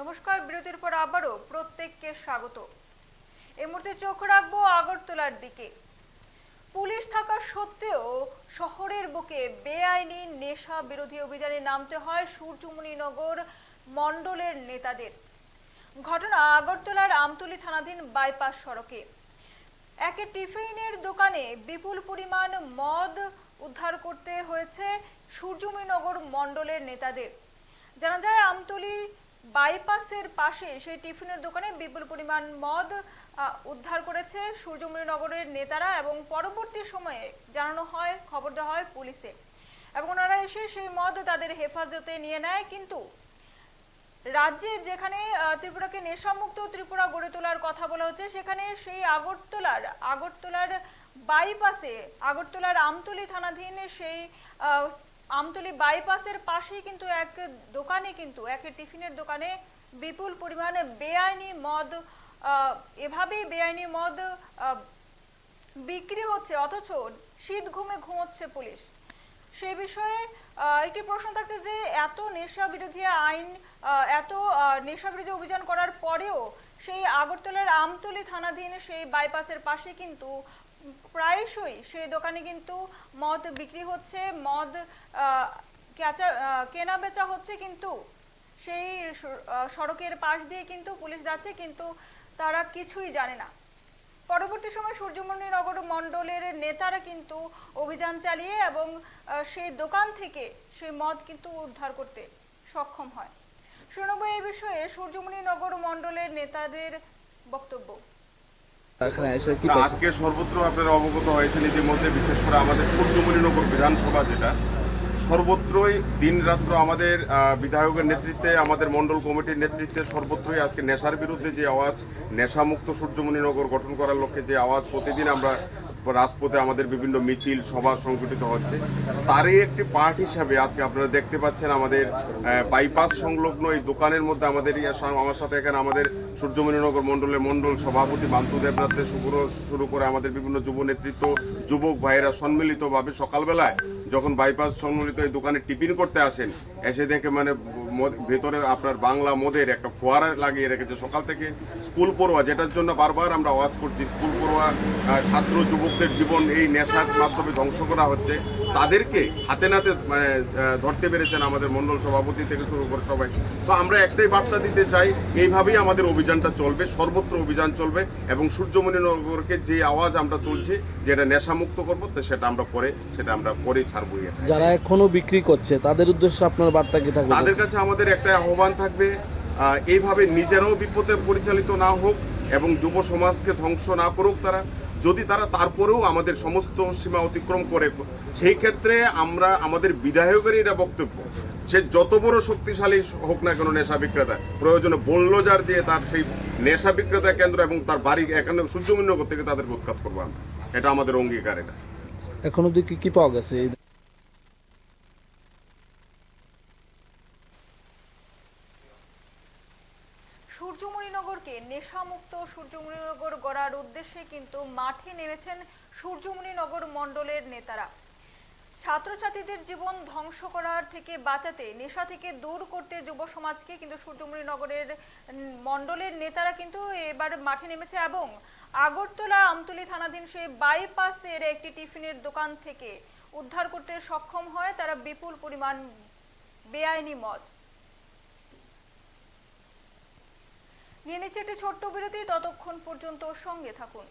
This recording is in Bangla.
নমস্কার, বিরতির পর আবারও প্রত্যেককে স্বাগত। এই মুহূর্তে চোখ রাখবো আগরতলার দিকে। পুলিশ থাকা সত্ত্বেও শহরের বুকে বেআইনি নেশা বিরোধী অভিযানে নামতে হয় সূর্যমণিনগর মণ্ডলের নেতাদের। ঘটনা আগরতলার আমতলী থানাধীন বাইপাস সড়কে। এক টিফিনের দোকানে বিপুল পরিমাণ মদ উদ্ধার করতে হয়েছে সূর্যমণিনগর মণ্ডলের নেতাদের। জানা যায় আমতলী বাইপাসের পাশে সেই টিফিনের দোকানে বিপুল পরিমাণ মদ উদ্ধার করেছে সূর্যমণিনগরের নেতারা এবং পরবর্তী সময়ে জানানো হয়, খবর দেওয়া হয় পুলিশে এবং ওনারা এসে সেই মদ তাদের হেফাজতে নিয়ে নেয়। কিন্তু রাজ্যে যেখানে ত্রিপুরাকে নেশামুক্ত ত্রিপুরা গড়ে তোলার কথা বলা হচ্ছে, সেখানে সেই আগরতলার বাইপাসে, আগরতলার আমতলী থানাধীন সেই আমতলী বাইপাসের পাশেই কিন্তু এক টিফিনের দোকানে বিপুল পরিমাণে বেআইনি মদ, এভাবেই বেআইনি মদ বিক্রি হচ্ছে, অথচ শীত ঘুমে ঘুমোচ্ছে পুলিশ। সেই বিষয়ে একটি প্রশ্ন থাকছে যে এত নেশা বিরোধী আইন, এত নেশা বিরোধী অভিযান করার পরেও সেই আগরতলার আমতলী থানাধীন সেই বাইপাসের পাশে কিন্তু প্রায়শই সেই দোকানে কিন্তু মদ বিক্রি হচ্ছে, মদ কেনা বেচা হচ্ছে, কিন্তু সেই সড়কের পাশ দিয়ে কিন্তু পুলিশ যাচ্ছে, কিন্তু তারা কিছুই জানে না। পরবর্তী সময় সূর্যমণিনগর মণ্ডলের নেতারা কিন্তু অভিযান চালিয়ে এবং সেই দোকান থেকে সেই মদ কিন্তু উদ্ধার করতে সক্ষম হয়। শুনব এই বিষয়ে সূর্যমণিনগর মণ্ডলের নেতাদের বক্তব্য। আজকে সর্বত্র আপনারা অবগত হয়েছেন ইতিমধ্যে, বিশেষ করে আমাদের সূর্যমণিনগর বিধানসভা যেটা, সর্বত্রই দিন রাত্র আমাদের বিধায়কের নেতৃত্বে, আমাদের মণ্ডল কমিটির নেতৃত্বে সর্বত্রই আজকে নেশার বিরুদ্ধে যে আওয়াজ, নেশামুক্ত সূর্যমণিনগর গঠন করার লক্ষ্যে যে আওয়াজ প্রতিদিন আমরা রাজপথে আমাদের বিভিন্ন মিছিল সভা সংগঠিত হচ্ছে, তারই একটি পার্ট হিসাবে আজকে আপনারা দেখতে পাচ্ছেন আমাদের বাইপাস সংলগ্ন এই দোকানের মধ্যে আমার সাথে এখানে আমাদের সূর্যমণিনগর মণ্ডলের মণ্ডল সভাপতি মান্তু দেবনাথ শুরু করে আমাদের বিভিন্ন যুব নেতৃত্ব, যুবক ভাইয়েরা সম্মিলিতভাবে সকালবেলায় যখন বাইপাস সম্মিলিত এই দোকানে টিফিন করতে আসেন, এসে দেখে ভেতরে আপনার বাংলা মদের একটা ফোয়ারা লাগিয়ে রেখেছে। সকাল থেকে স্কুল পড়ুয়া, যেটার জন্য বারবার আমরা আওয়াজ করছি, স্কুল পড়ুয়া ছাত্র যুবকদের জীবন এই নেশার মাধ্যমে ধ্বংস করা হচ্ছে, তাদেরকে হাতে নাতে ধরতে পেরেছেন আমাদের মণ্ডল সভাপতি থেকে শুরু করে সবাই। তো আমরা একটাই বার্তা দিতে চাই, এইভাবেই আমাদের অভিযানটা চলবে, সর্বত্র অভিযান চলবে এবং সূর্যমণিনগরকে যে আওয়াজ আমরা তুলছি যেটা নেশামুক্ত করবো, তো সেটা আমরা করেই ছাড়বো। যারা এখনো বিক্রি করছে তাদের উদ্দেশ্যে আপনার বার্তা কি থাকবে? তাদের কাছে আমাদের একটা আহ্বান থাকবে, এইভাবে নিজেরাও বিপদে পরিচালিত না হোক এবং যুব সমাজকে ধ্বংস না করুক তারা। যদি তারা তারপরেও আমাদের সমস্ত সীমা অতিক্রম করে, সেই ক্ষেত্রে আমাদের বিধায়কের এটা বক্তব্য, সে যত বড় শক্তিশালী হোক না কেন নেশা বিক্রেতা, প্রয়োজনে বোল্ডোজার দিয়ে তার সেই নেশা বিক্রেতা কেন্দ্র এবং তার বাড়ি এখানে সূর্যমণিনগর থেকে তাদেরকে উৎখাত করবো আমরা। এটা আমাদের অঙ্গীকার। এটা এখনো কি পাওয়া গেছে? সূর্যমণিনগরকে নেশামুক্ত সূর্যমণিনগর গড়ার উদ্দেশ্যে কিন্তু মাঠে নেমেছেন সূর্যমণিনগর মণ্ডলের নেতারা। ছাত্রছাত্রীদের জীবন ধ্বংস করার থেকে বাঁচাতে, নেশা থেকে দূর করতে যুব সমাজকে কিন্তু সূর্যমণিনগরের মণ্ডলের নেতারা কিন্তু এবার মাঠে নেমেছে এবং আগরতলা আমতলী থানাধীন সেই বাইপাসের একটি টিফিনের দোকান থেকে উদ্ধার করতে সক্ষম হয় তারা বিপুল পরিমাণ বেআইনি মদ। নিয়ে নিচ্ছে একটি ছোট্ট বিরতি, ততক্ষণ পর্যন্ত সঙ্গে থাকুন।